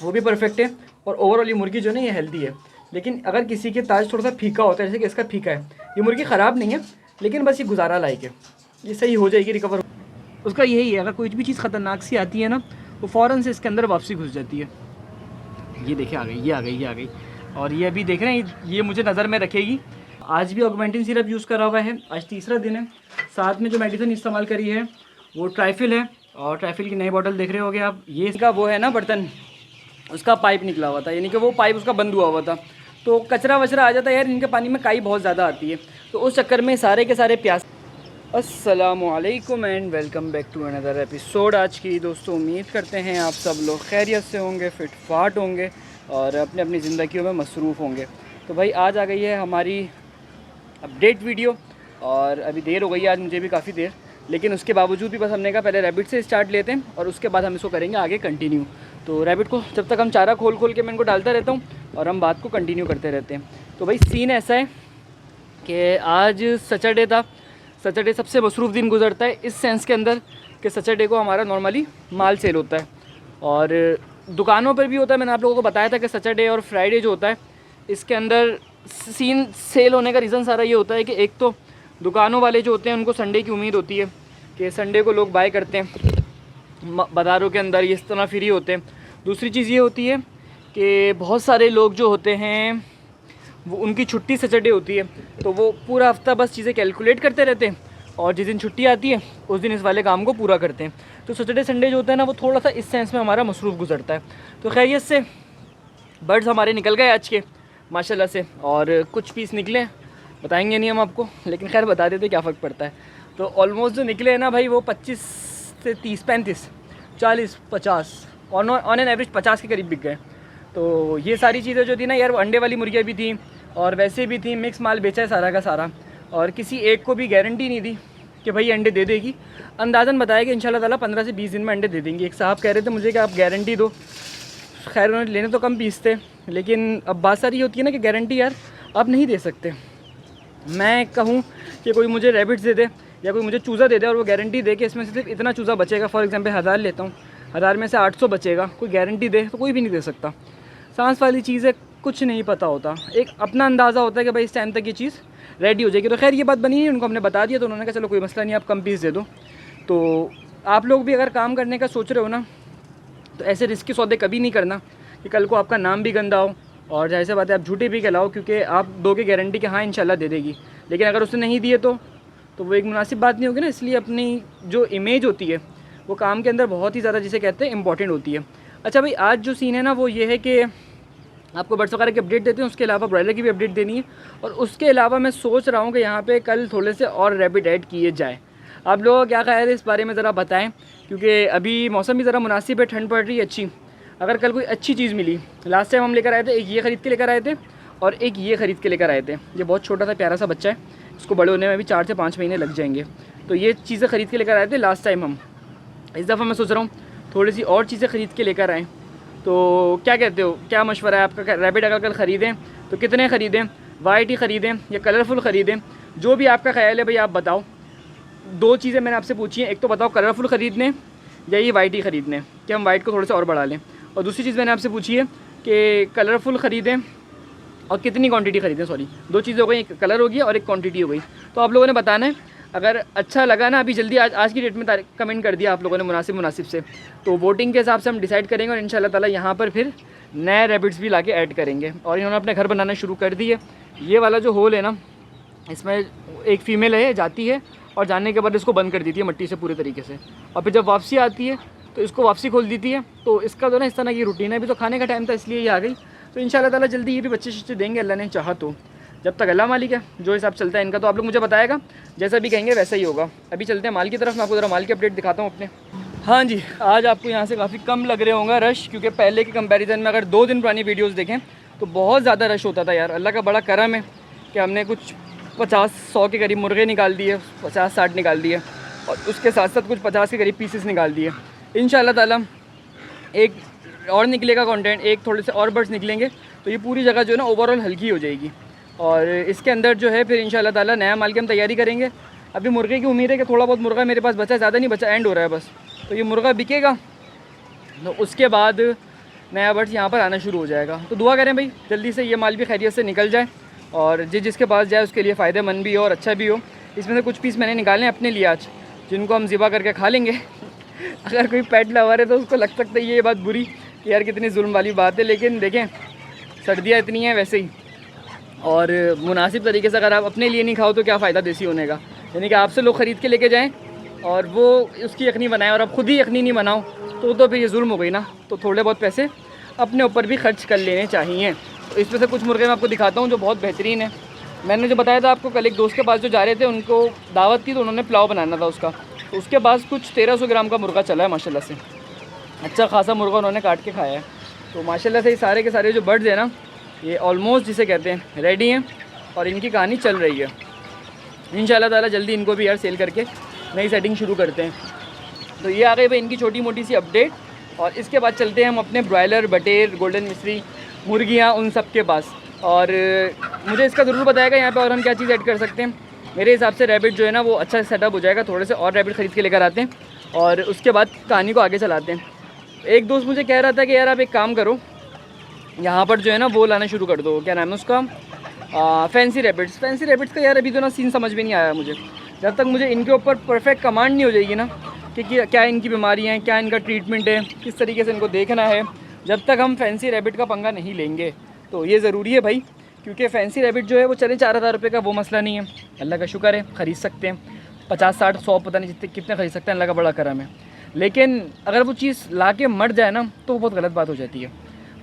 वो भी परफेक्ट है। और ओवरऑल ये मुर्गी जो है ना ये हेल्दी है। लेकिन अगर किसी के ताज थोड़ा सा फीका होता है, जैसे कि इसका फीका है, ये मुर्गी ख़राब नहीं है, लेकिन बस ये गुजारा लायक है, ये सही हो जाएगी, रिकवर। उसका यही है, अगर कोई भी चीज़ ख़तरनाक सी आती है ना, वो फ़ौरन से इसके अंदर वापसी घुस जाती है। ये देखिए आ गई, ये आ गई, ये आ गई। और ये अभी देख रहे हैं, ये मुझे नज़र में रखेगी। आज भी ऑगमेंटिन सिरप यूज़ करा हुआ है, आज तीसरा दिन है। साथ में जो मेडिसिन इस्तेमाल करी है वो ट्राइफिल है, और ट्राइफिल की नई बॉटल देख रहे होगे आप। ये इसका वो है ना बर्तन, उसका पाइप निकला हुआ था, यानी कि वो पाइप उसका बंद हुआ था, तो कचरा वचरा आ जाता है यार, इनके पानी में काई बहुत ज़्यादा आती है, तो उस चक्कर में सारे के सारे प्यास। अस्सलामुअलैकुम and welcome back to another episode. आज की दोस्तों उम्मीद करते हैं आप सब लोग खैरियत से होंगे, फिट फाट होंगे और अपनी अपनी ज़िंदगियों में मसरूफ़ होंगे। तो भाई आज आ गई है हमारी अपडेट वीडियो, और अभी देर हो गई है आज मुझे भी काफ़ी देर, लेकिन उसके बावजूद भी बस हमने कहा पहले रैबिट से स्टार्ट लेते हैं और उसके बाद हम इसको करेंगे आगे कंटिन्यू। तो रैबिट को जब तक हम चारा खोल खोल के मैं इनको डालता रहता हूँ और हम बात को कंटिन्यू करते रहते हैं। तो भाई सीन ऐसा है कि आज सैटरडे था। सैटरडे सबसे मसरूफ़ दिन गुजरता है इस सेंस के अंदर कि सैटरडे को हमारा नॉर्मली माल सेल होता है और दुकानों पर भी होता है। मैंने आप लोगों को बताया था कि सैटरडे और फ्राइडे जो होता है इसके अंदर सीन सेल होने का रीज़न सारा ये होता है कि एक तो दुकानों वाले जो होते हैं उनको संडे की उम्मीद होती है कि संडे को लोग बाय करते हैं, बाज़ारों के अंदर ये इस तरह फ्री होते हैं। दूसरी चीज़ ये होती है कि बहुत सारे लोग जो होते हैं वो उनकी छुट्टी सैटरडे होती है, तो वो पूरा हफ्ता बस चीज़ें कैलकुलेट करते रहते हैं और जिस दिन छुट्टी आती है उस दिन इस वाले काम को पूरा करते हैं। तो सैटरडे संडे जो होता है ना वो थोड़ा सा इस सेंस में हमारा मसरूफ़ गुजरता है। तो खैरियत से बर्ड्स हमारे निकल गए आज के माशाल्लाह से, और कुछ पीस निकले बताएंगे नहीं हम आपको, लेकिन खैर बता देते क्या फ़र्क पड़ता है। तो ऑलमोस्ट जो निकले हैं ना भाई वो 25 से 30, 35, 40, 50 ऑन एन एवरेज 50 के करीब बिक गए। तो ये सारी चीज़ें जो थी ना यार, वो अंडे वाली मुर्गियाँ भी थी और वैसे भी थी, मिक्स माल बेचा है सारा का सारा, और किसी एक को भी गारंटी नहीं दी कि भाई अंडे दे देगी। अंदाज़न बताया कि इंशाल्लाह ताला 15 से 20 दिन में अंडे दे देंगी। एक साहब कह रहे थे मुझे कि आप गारंटी दो, खैर उन्होंने लेने तो कम पीस थे, लेकिन अब बात सारी होती है ना कि गारंटी यार आप नहीं दे सकते। मैं कहूँ कि कोई मुझे रैबिट्स दे दे या कोई मुझे चूज़ा दे दे और वो गारंटी दे कि इसमें से सिर्फ इतना चूज़ा बचेगा, फॉर एग्जांपल 1000 लेता हूँ, 1000 में से 800 बचेगा, कोई गारंटी दे तो कोई भी नहीं दे सकता। सांस वाली चीज़ है, कुछ नहीं पता होता, एक अपना अंदाज़ा होता है कि भाई इस टाइम तक ये चीज़ रेडी हो जाएगी। तो खैर ये बात बनी नहीं, उनको हमने बता दिया, तो उन्होंने कहा चलो कोई मसला नहीं, आप कम पीस दे दो। तो आप लोग भी अगर काम करने का सोच रहे हो ना, तो ऐसे रिस्की सौदे कभी नहीं करना कि कल को आपका नाम भी गंदा हो और जाहिर सी बात है आप झूठे भी कहलाओ, क्योंकि आप दोगे गारंटी कि हाँ इंशाल्लाह दे देगी, लेकिन अगर उसने नहीं दिए तो वो एक मुनासिब बात नहीं होगी ना। इसलिए अपनी जो इमेज होती है वो काम के अंदर बहुत ही ज़्यादा, जिसे कहते हैं, इंपॉर्टेंट होती है। अच्छा भाई आज जो सीन है ना वो ये है कि आपको बर्ड्स वगैरह की अपडेट देते हैं, उसके अलावा ब्रॉयलर की भी अपडेट देनी है, और उसके अलावा मैं सोच रहा हूँ कि यहाँ पे कल थोड़े से और रैबिट ऐड किए जाए। आप लोगों का क्या ख्याल है इस बारे में ज़रा बताएं, क्योंकि अभी मौसम भी ज़रा मुनासिब है, ठंड पड़ रही है अच्छी। अगर कल कोई अच्छी चीज़ मिली, लास्ट टाइम हम लेकर आए थे, एक ये ख़रीद के लेकर आए थे और एक ये ख़रीद के लेकर आए थे। ये बहुत छोटा सा प्यारा सा बच्चा है, इसको बड़े होने में भी 4 से 5 महीने लग जाएंगे। तो ये चीज़ें ख़रीद के लेकर आए थे लास्ट टाइम हम। इस दफ़ा मैं सोच रहा हूँ थोड़ी सी और चीज़ें ख़रीद के लेकर आएँ। तो क्या कहते हो, क्या मशवरा है आपका? रैबिट अगर कल ख़रीदें तो कितने ख़रीदें, वाइट ही ख़रीदें या कलरफुल ख़रीदें? जो भी आपका ख्याल है भाई आप बताओ। 2 चीज़ें मैंने आपसे पूछी हैं, एक तो बताओ कलरफुल ख़रीदने या ये वाइट ही ख़रीदने, कि हम वाइट को थोड़ा सा और बढ़ा लें। और दूसरी चीज़ मैंने आपसे पूछी है कि कलरफुल ख़रीदें और कितनी क्वांटिटी ख़रीदें। सॉरी, 2 चीज़ें हो गई, एक कलर हो गया और एक क्वांटिटी हो गई। तो आप लोगों ने बताना है, अगर अच्छा लगा ना, अभी जल्दी आज की डेट में कमेंट कर दिया आप लोगों ने मुनासिब से, तो वोटिंग के हिसाब से हम डिसाइड करेंगे और इंशाल्लाह ताला यहाँ पर फिर नए रैबिट्स भी लाके ऐड करेंगे। और इन्होंने अपने घर बनाना शुरू कर दी है। ये वाला जो होल है ना, इसमें एक फ़ीमेल है, जाती है और जाने के बाद इसको बंद कर देती है मट्टी से पूरे तरीके से, और फिर जब वापसी आती है तो इसको वापसी खोल देती है। तो इसका जो ना इस तरह की रूटीन है। अभी तो खाने का टाइम था इसलिए ये आ गई। तो इंशाल्लाह ताला जल्दी ये भी बच्चे देंगे, अल्लाह ने चाहा तो। जब तक अल्लाह मालिक है, जो हिसाब चलता है इनका, तो आप लोग मुझे बताएगा, जैसा भी कहेंगे वैसा ही होगा। अभी चलते हैं माल की तरफ, मैं आपको ज़रा माल की अपडेट दिखाता हूँ अपने। हाँ जी, आज आपको यहाँ से काफ़ी कम लग रहे होंगे रश, क्योंकि पहले के कंपैरिजन में अगर 2 दिन पुरानी वीडियोज़ देखें तो बहुत ज़्यादा रश होता था यार। अल्लाह का बड़ा करम है कि हमने कुछ 50-100 के करीब मुर्गे निकाल दिए, 50-60 निकाल दिए, और उसके साथ साथ कुछ 50 के करीब पीसेस निकाल दिए। इंशाल्लाह ताला एक और निकलेगा कंटेंट, एक थोड़े से और बर्ड्स निकलेंगे, तो ये पूरी जगह जो है ना ओवरऑल हल्की हो जाएगी। और इसके अंदर जो है फिर इंशाल्लाह ताला नया माल की हम तैयारी करेंगे। अभी मुर्गे की उम्मीद है कि थोड़ा बहुत मुर्गा मेरे पास बचा, ज़्यादा नहीं बचा, एंड हो रहा है बस। तो ये मुर्गा बिकेगा, तो उसके बाद नया बर्ड्स यहाँ पर आना शुरू हो जाएगा। तो दुआ करें भाई जल्दी से ये माल भी खैरियत से निकल जाए और जिसके पास जाए उसके लिए फ़ायदेमंद भी हो और अच्छा भी हो। इसमें से कुछ पीस मैंने निकाले हैं अपने लिए आज, जिनको हम ज़िबा करके खा लेंगे। अगर कोई पेट लवर है तो उसको लग सकता है ये बात बुरी कि यार कितनी जुल्म वाली बात है, लेकिन देखें सर्दियाँ इतनी हैं वैसे ही, और मुनासिब तरीके से अगर आप अपने लिए नहीं खाओ तो क्या फ़ायदा देसी होने का। यानी कि आपसे लोग ख़रीद के लेके जाएं और वो उसकी यखनी बनाएं और आप ख़ुद ही यखनी नहीं बनाओ तो फिर ये जुल्म हो गई ना। तो थोड़े बहुत पैसे अपने ऊपर भी खर्च कर लेने चाहिए। तो इसमें से कुछ मुर्गे मैं आपको दिखाता हूँ जो बहुत बेहतरीन है। मैंने जो बताया था आपको कल एक दोस्त के पास जो जा रहे थे उनको दावत थी तो उन्होंने पुलाव बनाना था उसका, तो उसके पास कुछ 1300 ग्राम का मुर्गा चला है माशाल्लाह से। अच्छा खासा मुर्गा उन्होंने काट के खाया है। तो माशाल्लाह से ये सारे के सारे जो बर्ड्स हैं ना ये ऑलमोस्ट जिसे कहते हैं रेडी हैं और इनकी कहानी चल रही है। इंशाल्लाह ताला जल्दी इनको भी यार सेल करके नई सेटिंग शुरू करते हैं। तो ये आ गई भाई इनकी छोटी मोटी सी अपडेट। और इसके बाद चलते हैं हम अपने ब्रॉयलर, बटेर, गोल्डन मिस्री, मुर्गियाँ उन सब के पास। और मुझे इसका ज़रूर बताएगा यहाँ पे और हम क्या चीज़ ऐड कर सकते हैं। मेरे हिसाब से रैबिट जो है ना वो अच्छा सेटअप हो जाएगा, थोड़े से और रैबिट ख़रीद के लेकर आते हैं और उसके बाद कहानी को आगे चलाते हैं। एक दोस्त मुझे कह रहा था कि यार आप एक काम करो, यहाँ पर जो है ना वो लाना शुरू कर दो, क्या नाम है उसका, फैंसी रैबिट्स। फैंसी रैबिट्स का यार अभी तो ना सीन समझ में नहीं आया मुझे। जब तक मुझे इनके ऊपर परफेक्ट कमांड नहीं हो जाएगी ना कि क्या इनकी बीमारियाँ हैं, क्या इनका ट्रीटमेंट है, किस तरीके से इनको देखना है, जब तक हम फैंसी रैबिट का पंगा नहीं लेंगे। तो ये ज़रूरी है भाई, क्योंकि फैंसी रैबिट जो है वो चले 4000 रुपये का वो मसला नहीं है। अल्लाह का शुक्र है ख़रीद सकते हैं, 50, 60, 100 पता नहीं जितने कितने ख़रीद सकते हैं, अल्लाह का बड़ा करम है। लेकिन अगर वो चीज़ ला के मर जाए ना तो बहुत गलत बात हो जाती है।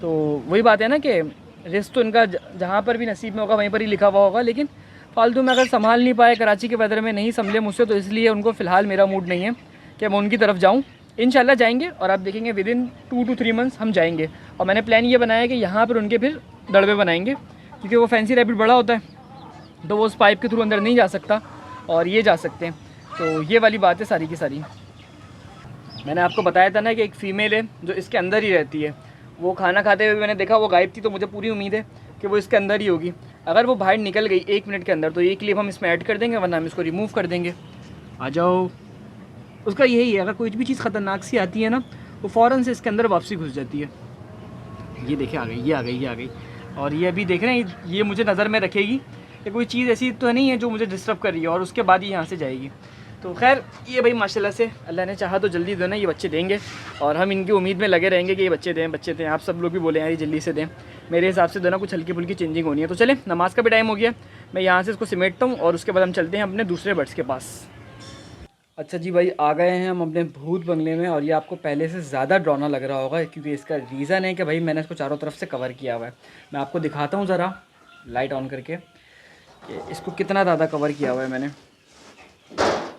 तो वही बात है ना कि रिस्क तो इनका जहाँ पर भी नसीब में होगा वहीं पर ही लिखा हुआ होगा, लेकिन फालतू में अगर संभाल नहीं पाए, कराची के वेदर में नहीं संभले मुझसे, तो इसलिए उनको फ़िलहाल मेरा मूड नहीं है कि मैं उनकी तरफ जाऊँ। इंशाल्लाह जाएंगे और आप देखेंगे विदिन 2 to 3 मंथ्स हम जाएंगे। और मैंने प्लान ये बनाया कि यहाँ पर उनके फिर दड़बे बनाएंगे, क्योंकि वो फैंसी रैबिट बड़ा होता है तो वो उस पाइप के थ्रू अंदर नहीं जा सकता और ये जा सकते हैं। तो ये वाली बात है सारी की सारी। मैंने आपको बताया था ना कि एक फ़ीमेल है जो इसके अंदर ही रहती है। वो खाना खाते हुए मैंने देखा वो गायब थी, तो मुझे पूरी उम्मीद है कि वो इसके अंदर ही होगी। अगर वो बाहर निकल गई 1 मिनट के अंदर तो ये क्लिप हम इसमें ऐड कर देंगे, वरना हम इसको रिमूव कर देंगे। आ जाओ। उसका यही है, अगर कोई भी चीज़ ख़तरनाक सी आती है ना वो फ़ौरन से इसके अंदर वापसी घुस जाती है। ये देखे आ गई, ये आ गई, ये आ गई। और ये अभी देख रहे हैं, ये मुझे नज़र में रखेगी कि कोई चीज़ ऐसी तो नहीं है जो मुझे डिस्टर्ब कर रही है, और उसके बाद ही यहाँ से जाएगी। तो खैर ये भाई माशाल्लाह से अल्लाह ने चाहा तो जल्दी जो है ना ये बच्चे देंगे, और हम इनकी उम्मीद में लगे रहेंगे कि ये बच्चे दें। आप सब लोग भी बोले यार ये जल्दी से दें। मेरे हिसाब से जो ना कुछ हल्की फुल्की चेंजिंग होनी है। तो चले, नमाज़ का भी टाइम हो गया, मैं यहाँ से इसको समेटता हूँ और उसके बाद हम चलते हैं अपने दूसरे बर्ड्स के पास। अच्छा जी भाई, आ गए हैं हम अपने भूत बंगले में, और ये आपको पहले से ज़्यादा डरावना लग रहा होगा क्योंकि इसका रीज़न है कि भाई मैंने इसको चारों तरफ से कवर किया हुआ है। मैं आपको दिखाता हूँ ज़रा लाइट ऑन करके कि इसको कितना ज़्यादा कवर किया हुआ है मैंने,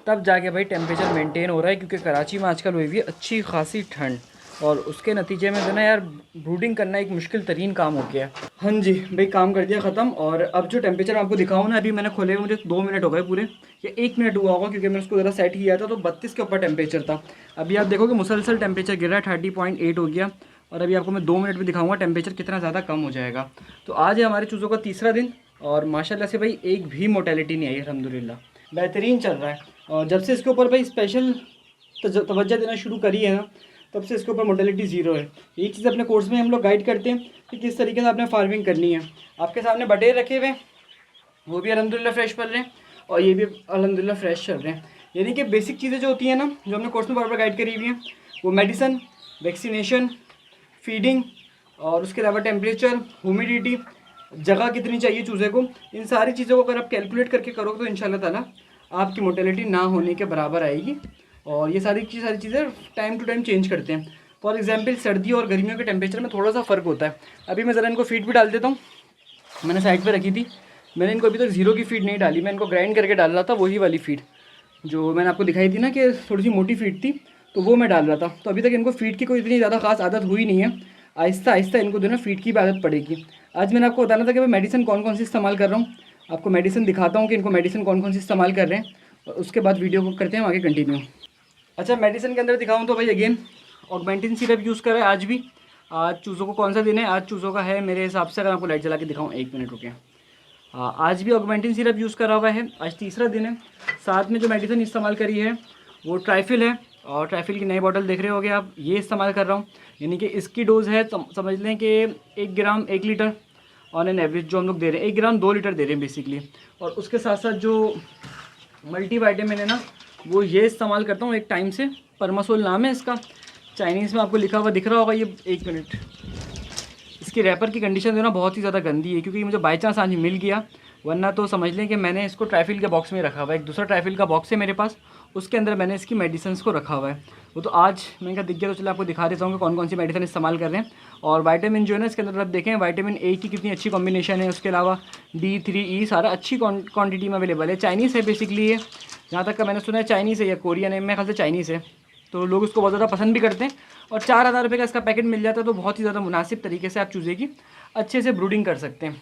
तब जाके भाई टेम्परेचर मेंटेन हो रहा है। क्योंकि कराची में आजकल हुई हुई है अच्छी खासी ठंड, और उसके नतीजे में जो ना यार ब्रूडिंग करना एक मुश्किल तरीन काम हो गया है। हाँ जी भाई, काम कर दिया ख़त्म। और अब जो टेम्परेचर आपको दिखाऊँ ना, अभी मैंने खोले हुए मुझे 2 मिनट हो गए पूरे, या 1 मिनट हुआ होगा, क्योंकि मैंने उसको ज़रा सेट किया था तो 32 के ऊपर टेम्परेचर था। अभी आप देखोगे मुसलसल टेम्परेचर गिर रहा है, 30.8 हो गया। और अभी आपको मैं 2 मिनट में दिखाऊँगा टेम्परेचर कितना ज़्यादा कम हो जाएगा। तो आज है हमारे चूज़ों का तीसरा दिन, और माशाल्लाह से भाई एक भी मोर्टेलिटी नहीं आई, अल्हम्दुलिल्लाह बेहतरीन चल रहा है। और जब से इसके ऊपर भाई स्पेशल तवज्जो देना शुरू करी है ना, तब से इसके ऊपर मोर्टेलिटी ज़ीरो है। ये चीज़ अपने कोर्स में हम लोग गाइड करते हैं कि किस तरीके से आपने फार्मिंग करनी है। आपके सामने बटेर रखे हुए हैं, वो भी अल्हम्दुलिल्लाह फ्रेश पल रहे हैं, और ये भी अल्हम्दुलिल्लाह फ्रेश चल रहे हैं। यानी कि बेसिक चीज़ें जो होती हैं ना, जो हमने कोर्स में बार बार गाइड करी हुई हैं, वो मेडिसन, वैक्सीनेशन, फीडिंग, और उसके अलावा टेम्परेचर, ह्यूमिडिटी, जगह कितनी चाहिए चूज़े को, इन सारी चीज़ों को अगर आप कैलकुलेट करके करोगे तो इंशाल्लाह ताला आपकी मोर्टेलिटी ना होने के बराबर आएगी। और ये सारी चीज़ें टाइम टू टाइम चेंज करते हैं। फॉर एग्जांपल सर्दी और गर्मियों के टेम्परेचर में थोड़ा सा फ़र्क होता है। अभी मैं ज़रा इनको फीड भी डाल देता हूँ, मैंने साइड पे रखी थी। मैंने इनको अभी तक ज़ीरो की फ़ीड नहीं डाली, मैं इनको ग्राइंड करके डाल रहा था, वही वाली फ़ीड जो मैंने आपको दिखाई थी ना कि थोड़ी सी मोटी फ़ीड थी, तो वो मैं डाल रहा था। तो अभी तक इनको फ़ीड की कोई इतनी ज़्यादा खास आदत हुई नहीं है। आहिस्ता आहिस्ता इनको जो है ना फ़ीड की भी आदत पड़ेगी। आज मैंने आपको बताना था कि मैं मेडिसिन कौन कौन सी इस्तेमाल कर रहा हूँ। आपको मेडिसिन दिखाता हूँ कि इनको मेडिसिन कौन कौन सी इस्तेमाल कर रहे हैं, और उसके बाद वीडियो को करते हैं आगे कंटिन्यू। अच्छा, मेडिसिन के अंदर दिखाऊँ तो भाई अगेन ऑगमेंटिन सिरप यूज़ करें आज भी। आज चूज़ों को कौन सा दिन है, आज चूज़ों का है मेरे हिसाब से, अगर आपको लाइट जला के दिखाऊँ 1 मिनट रुके। हाँ, आज भी ऑगमेंटिन सिरप यूज़ करा हुआ है, आज तीसरा दिन है। साथ में जो मेडिसिन इस्तेमाल करी है वो ट्राइफिल है, और ट्राइफिल की नई बॉटल देख रहे होगे आप, ये इस्तेमाल कर रहा हूँ। यानी कि इसकी डोज़ है समझ लें कि 1 ग्राम 1 लीटर ऑन एन एवरेज जो हम लोग दे रहे हैं, 1 ग्राम 2 लीटर दे रहे हैं बेसिकली। और उसके साथ साथ जो मल्टी वाइटामिन है ना, वो ये इस्तेमाल करता हूँ एक टाइम से। परमासोल नाम है इसका, चाइनीज़ में आपको लिखा हुआ दिख रहा होगा ये। 1 मिनट, इसकी रैपर की कंडीशन जो ना बहुत ही ज़्यादा गंदी है, क्योंकि मुझे बाई चांस आज मिल गया, वरना तो समझ लें कि मैंने इसको ट्राइफिल के बॉक्स में रखा हुआ है। एक दूसरा ट्राइफिल का बॉक्स है मेरे पास, उसके अंदर मैंने इसकी मेडिसिन को रखा हुआ है। वो तो आज मैंने कहा दिख गया, तो चलो आपको दिखा देता हूँ कि कौन कौन सी मेडिसिन इस्तेमाल कर रहे हैं। और वाइटामिन जो है ना इसके अंदर आप देखें, वाइटामिन ए की कितनी अच्छी कॉम्बिनेशन है। उसके अलावा D3E सारा अच्छी क्वान्टिटी में अवेलेबल है। चाइनीज़ है बेसिकली ये, जहाँ तक का मैंने सुना है चाइनीज़ है या कोरियन है, मेरे ख्याल से चाइनीज़ है। तो लोग उसको बहुत ज़्यादा पसंद भी करते हैं। और 4000 रुपये का इसका पैकेट मिल जाता है, तो बहुत ही ज़्यादा मुनासिब तरीके से आप चूज़े की अच्छे से ब्रूडिंग कर सकते हैं।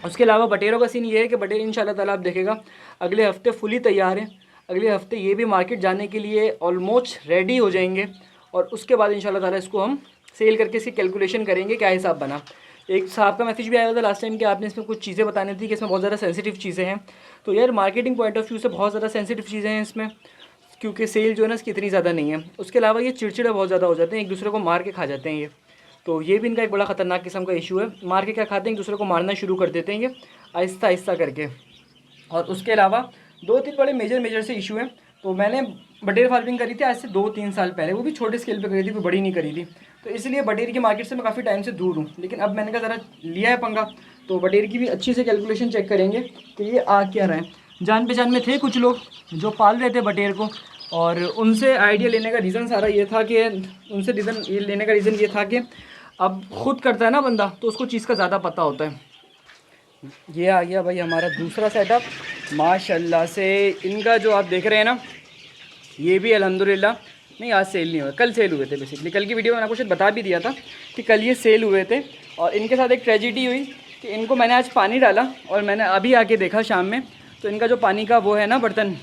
उसके अलावा बटेरों का सीन ये है कि बटेर इंशाल्लाह ताला आप देखेगा अगले हफ्ते फुली तैयार है। अगले हफ्ते ये भी मार्केट जाने के लिए ऑलमोस्ट रेडी हो जाएंगे। और उसके बाद इंशाल्लाह ताला इसको हम सेल करके इसकी कैलकुलेशन करेंगे क्या हिसाब बना। एक साहब का मैसेज भी आया था लास्ट टाइम कि आपने इसमें कुछ चीज़ें बतानी थी कि इसमें बहुत ज़्यादा सेंसिटिव चीज़ें हैं। तो यार मार्केटिंग पॉइंट ऑफ व्यू से बहुत ज़्यादा सेंसिटिव चीज़ें हैं इसमें, क्योंकि सेल जो है ना इसकी इतनी ज़्यादा नहीं है। उसके अलावा ये चिड़चिड़े बहुत ज़्यादा हो जाते हैं, एक दूसरे को मार के खा जाते हैं ये। तो ये भी इनका एक बड़ा ख़तरनाक किस्म का इशू है। मार के क्या खाते हैं, एक दूसरे को मारना शुरू कर देते हैं ये आहिस्ता आहिस्ता करके। और उसके अलावा 2-3 बड़े मेजर से इशू हैं। तो मैंने बटेर फार्मिंग करी थी आज से 2-3 साल पहले, वो भी छोटे स्केल पे करी थी, कोई बड़ी नहीं करी थी। तो इसलिए बटेर की मार्केट से मैं काफ़ी टाइम से दूर हूँ। लेकिन अब मैंने कहा ज़रा लिया है पंगा, तो बटेर की भी अच्छी से कैलकुलेशन चेक करेंगे कि ये आ क्या रहा है। जान पहचान में थे कुछ लोग जो पाल रहे थे बटेर को, और उनसे आइडिया लेने का रीज़न सारा ये था कि लेने का रीज़न ये था कि अब ख़ुद करता है ना बंदा, तो उसको चीज़ का ज़्यादा पता होता है। ये आ गया भाई हमारा दूसरा सेटअप माशाल्लाह से। इनका जो आप देख रहे हैं ना, ये भी अल्हम्दुलिल्लाह नहीं आज सेल नहीं हुआ, कल सेल हुए थे। बेसिकली कल की वीडियो में मैंने आपको शायद बता भी दिया था कि कल ये सेल हुए थे। और इनके साथ एक ट्रेजिडी हुई कि इनको मैंने आज पानी डाला और मैंने अभी आके देखा शाम में, तो इनका जो पानी का वो है ना बर्तन,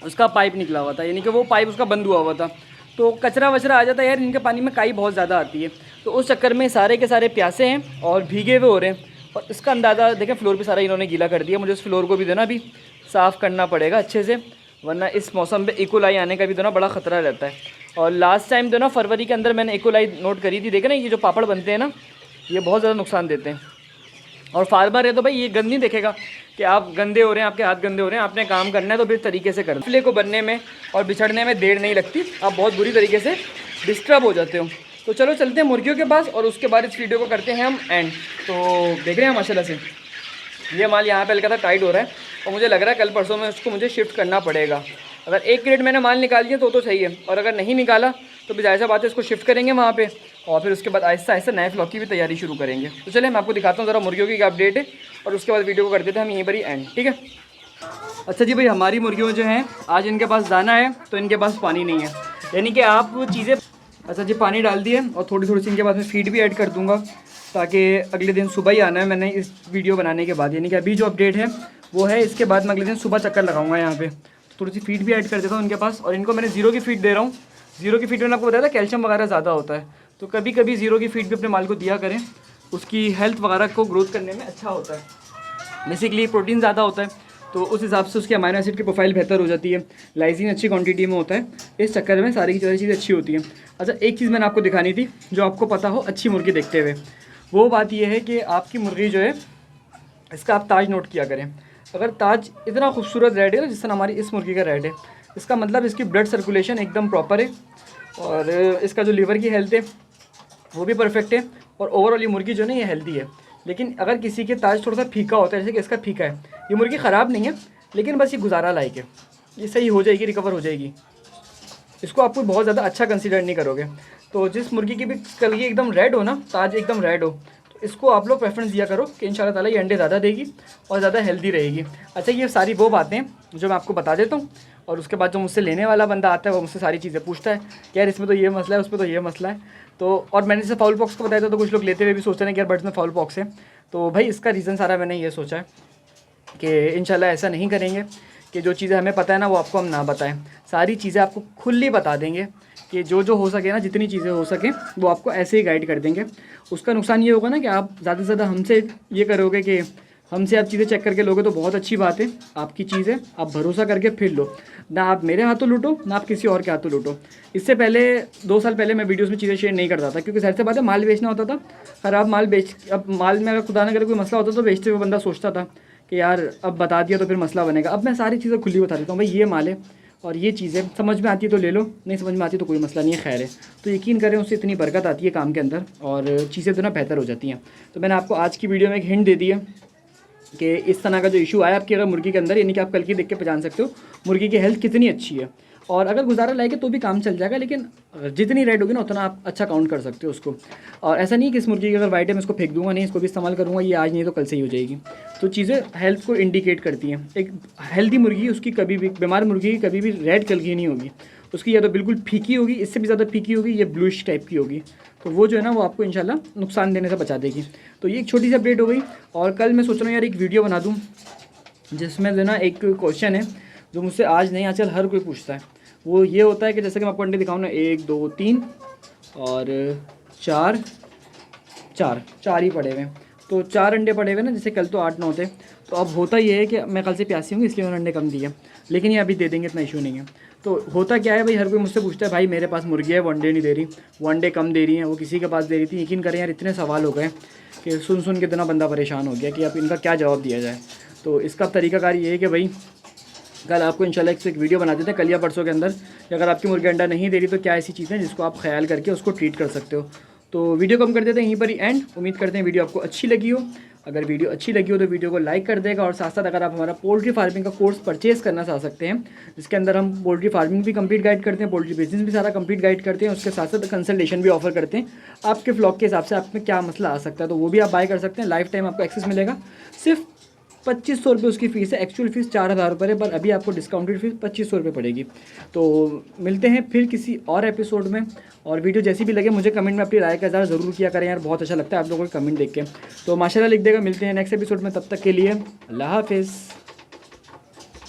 उसका पाइप निकला हुआ था, यानी कि वो पाइप उसका बंद हुआ था। तो कचरा वचरा आ जाता है यार, इनके पानी में काई बहुत ज़्यादा आती है। तो उस चक्कर में सारे के सारे प्यासे हैं और भीगे हुए हो रहे हैं। और इसका अंदाज़ा देखें, फ्लोर पे सारा इन्होंने गीला कर दिया। मुझे उस फ्लोर को भी देना भी साफ़ करना पड़ेगा अच्छे से, वरना इस मौसम पे इकोलाई आने का भी ना बड़ा ख़तरा रहता है। और लास्ट टाइम ना फरवरी के अंदर मैंने इकोलाई नोट करी थी। देखें ना, ये जो पापड़ बनते हैं ना, ये बहुत ज़्यादा नुकसान देते हैं। और फार्मर है तो भाई ये गंद नहीं देखेगा कि आप गंदे हो रहे हैं, आपके हाथ गंदे हो रहे हैं, आपने काम करना है तो फिर तरीके से करें। फसले को बनने में और बिछड़ने में देर नहीं लगती, आप बहुत बुरी तरीके से डिस्टर्ब हो जाते हो। तो चलो चलते हैं मुर्गियों के पास और उसके बाद इस वीडियो को करते हैं हम एंड। तो देख रहे हैं माशाल्लाह से ये माल यहाँ पे हल्का सा टाइट हो रहा है और मुझे लग रहा है कल परसों में उसको मुझे शिफ्ट करना पड़ेगा। अगर 1 क्रेट मैंने माल निकाल दिया तो सही है, और अगर नहीं निकाला तो भी जायज़ा बात है, इसको शिफ्ट करेंगे वहाँ पे और फिर उसके बाद आहिस्ता आहिस्ता नए फ्लॉक की भी तैयारी शुरू करेंगे। तो चलिए मैं आपको दिखाता हूँ ज़रा मुर्गियों की क्या अपडेट है और उसके बाद वीडियो को कर देते हैं हम यहीं पर ही एंड, ठीक है। अच्छा जी भाई, हमारी मुर्गियों जो हैं आज इनके पास दाना है तो इनके पास पानी नहीं है, यानी कि आप चीज़ें। अच्छा जी, पानी डाल दिए और थोड़ी थोड़ी सी इनके बाद में फीड भी ऐड कर दूँगा, ताकि अगले दिन सुबह ही आना है मैंने इस वीडियो बनाने के बाद। यानी कि अभी जो अपडेट है वो है, इसके बाद मैं अगले दिन सुबह चक्कर लगाऊंगा यहाँ पे। तो थोड़ी सी फीड भी ऐड कर देता हूँ इनके पास। और इनको मैंने ज़ीरो की फीड दे रहा हूँ। ज़ीरो की फीड में आपको बताया था कैल्शियम वगैरह ज़्यादा होता है, तो कभी कभी ज़ीरो की फीड भी अपने माल को दिया करें, उसकी हेल्थ वगैरह को ग्रोथ करने में अच्छा होता है। बेसिकली प्रोटीन ज़्यादा होता है तो उस हिसाब से उसकी अमाइनो एसिड की प्रोफाइल बेहतर हो जाती है, लाइसिन अच्छी क्वांटिटी में होता है, इस चक्कर में सारी की सारी चीज़ें अच्छी होती हैं। अच्छा, एक चीज़ मैंने आपको दिखानी थी जो आपको पता हो अच्छी मुर्गी देखते हुए, वो बात यह है कि आपकी मुर्गी जो है इसका आप ताज नोट किया करें। अगर ताज इतना खूबसूरत रेड है ना, जिस तरह हमारी इस मुर्गी का रेड है, इसका मतलब इसकी ब्लड सर्कुलेशन एकदम प्रॉपर है और इसका जो लीवर की हेल्थ है वो भी परफेक्ट है और ओवरऑल ये मुर्गी जो है ना ये हेल्दी है। लेकिन अगर किसी के ताज थोड़ा सा फीका होता है, जैसे कि इसका फीका है, ये मुर्गी ख़राब नहीं है लेकिन बस ये गुजारा लायक है, ये सही हो जाएगी, रिकवर हो जाएगी, इसको आप कोई बहुत ज़्यादा अच्छा कंसीडर नहीं करोगे। तो जिस मुर्गी की भी कल ये एकदम रेड हो ना, ताज एकदम रेड हो, तो इसको आप लोग प्रेफरेंस दिया करो कि इंशाल्लाह ताला ये अंडे ज़्यादा देगी और ज़्यादा हेल्दी रहेगी। अच्छा, ये सारी वो बातें जो मैं आपको बता देता हूँ और उसके बाद जो मुझसे लेने वाला बंदा आता है वो मुझसे सारी चीज़ें पूछता है कि यार इसमें तो ये मसला है, उसमें तो ये मसला है। तो और मैंने जैसे फाउल पॉक्स को बताया था, तो कुछ लोग लेते हुए भी सोचते हैं कि यार बर्ड्स में फाउल पॉक्स है। तो भाई इसका रीज़न सारा मैंने ये सोचा है कि इंशाल्लाह ऐसा नहीं करेंगे कि जो चीज़ें हमें पता है ना वो आपको हम ना बताएं, सारी चीज़ें आपको खुली बता देंगे कि जो हो सके ना, जितनी चीज़ें हो सके वो आपको ऐसे ही गाइड कर देंगे। उसका नुकसान ये होगा ना कि आप ज़्यादा से ज़्यादा हमसे ये करोगे कि हमसे आप चीज़ें चेक करके लोगे तो बहुत अच्छी बात है, आपकी चीज़ है, आप भरोसा करके फिर लो। ना आप मेरे हाथों लूटो, ना आप किसी और के हाथों लूटो। इससे पहले 2 साल पहले मैं वीडियोस में चीज़ें शेयर नहीं करता था, क्योंकि ज़ाहिर सी बात है माल बेचना होता था, ख़राब माल बेच, अब माल में अगर खुदा ना करे कोई मसला होता तो बेचते हुए बंदा सोचता था कि यार अब बता दिया तो फिर मसला बनेगा। अब मैं सारी चीज़ें खुली बता देता हूँ, भाई ये माल है और ये चीज़ें समझ में आती है तो ले लो, नहीं समझ में आती तो कोई मसला नहीं है, खैर है। तो यकीन करें उससे इतनी बरकत आती है काम के अंदर और चीज़ें तो ना बेहतर हो जाती हैं। तो मैंने आपको आज की वीडियो में एक हिंट दे दी है कि इस तरह का जो इशू आया आपकी अगर मुर्गी के अंदर, यानी कि आप कल की देख के पहचान सकते हो मुर्गी की हेल्थ कितनी अच्छी है। और अगर गुजारा लाएंगे तो भी काम चल जाएगा, लेकिन जितनी रेड होगी ना उतना आप अच्छा काउंट कर सकते हो उसको। और ऐसा नहीं कि इस मुर्गी की अगर वाइट है मैं इसको फेंक दूंगा, नहीं, इसको भी इस्तेमाल करूँगा, ये आज नहीं तो कल से ही हो जाएगी। तो चीज़ें हेल्थ को इंडिकेट करती हैं। एक हेल्दी मुर्गी उसकी कभी भी, बीमार मुर्गी की कभी भी रेड कलर की नहीं होगी, उसकी या तो बिल्कुल फीकी होगी, इससे भी ज़्यादा फीकी होगी, या ब्लूइश टाइप की होगी। तो वो जो है ना वो आपको इंशाल्लाह नुकसान देने से बचा देगी। तो ये एक छोटी सी अपडेट हो गई। और कल मैं सोच रहा हूँ यार एक वीडियो बना दूँ जिसमें जो ना एक क्वेश्चन है जो मुझसे आज नहीं आजकल हर कोई पूछता है। वो ये होता है कि जैसे कि मैं आपको अंडे दिखाऊँ ना, 1 2 3 और 4 4 ही पड़े हुए हैं। तो 4 अंडे पड़े हुए ना, जैसे कल तो 8 9 थे। तो अब होता ये है कि मैं कल से प्यासी हूँ इसलिए उन्होंने अंडे कम दिए, लेकिन ये अभी दे देंगे, इतना इशू नहीं है। तो होता क्या है भाई, हर कोई मुझसे पूछता है भाई मेरे पास मुर्गी है वो अंडे नहीं दे रही, वो अंडे कम दे रही हैं, वो किसी के पास दे रही थी। यकीन करें यार इतने सवाल हो गए कि सुन सुन के इतना बंदा परेशान हो गया कि अब इनका क्या जवाब दिया जाए। तो इसका तरीकाकार ये है कि भाई कल आपको इंशाल्लाह एक वीडियो बना देते हैं कल या परसों के अंदर कि अगर आपकी मुर्गी अंडा नहीं दे रही तो क्या ऐसी चीज़ें जिसको आप ख्याल करके उसको ट्रीट कर सकते हो। तो वीडियो कम कर देते हैं यहीं पर ही एंड। उम्मीद करते हैं वीडियो आपको अच्छी लगी हो। अगर वीडियो अच्छी लगी हो तो वीडियो को लाइक कर देगा, और साथ साथ अगर आप हमारा पोल्ट्री फार्मिंग का कोर्स परचेज़ करना चाह सकते हैं, जिसके अंदर हम पोल्ट्री फार्मिंग भी कंप्लीट गाइड करते हैं, पोल्ट्री बिजनेस भी सारा कंप्लीट गाइड करते हैं, उसके साथ साथ कंसल्टेशन भी ऑफर करते हैं आपके फ्लॉक के हिसाब से आप में क्या मसला आ सकता है, तो वो भी आप बाय कर सकते हैं। लाइफ टाइम आपको एक्सेस मिलेगा। सिर्फ 2500 रुपये उसकी फ़ीस है, एक्चुअल फ़ीस 4000 रुपये है, पर अभी आपको डिस्काउंटेड फ़ीस 2500 रुपये पड़ेगी। तो मिलते हैं फिर किसी और एपिसोड में। और वीडियो जैसी भी लगे मुझे कमेंट में अपनी राय का इज़हार ज़रूर किया करें यार, बहुत अच्छा लगता है आप लोगों को कमेंट देख के। तो माशाल्लाह लिख देगा। मिलते हैं नेक्स्ट एपिसोड में, तब तक के लिए अल्लाह हाफिज़।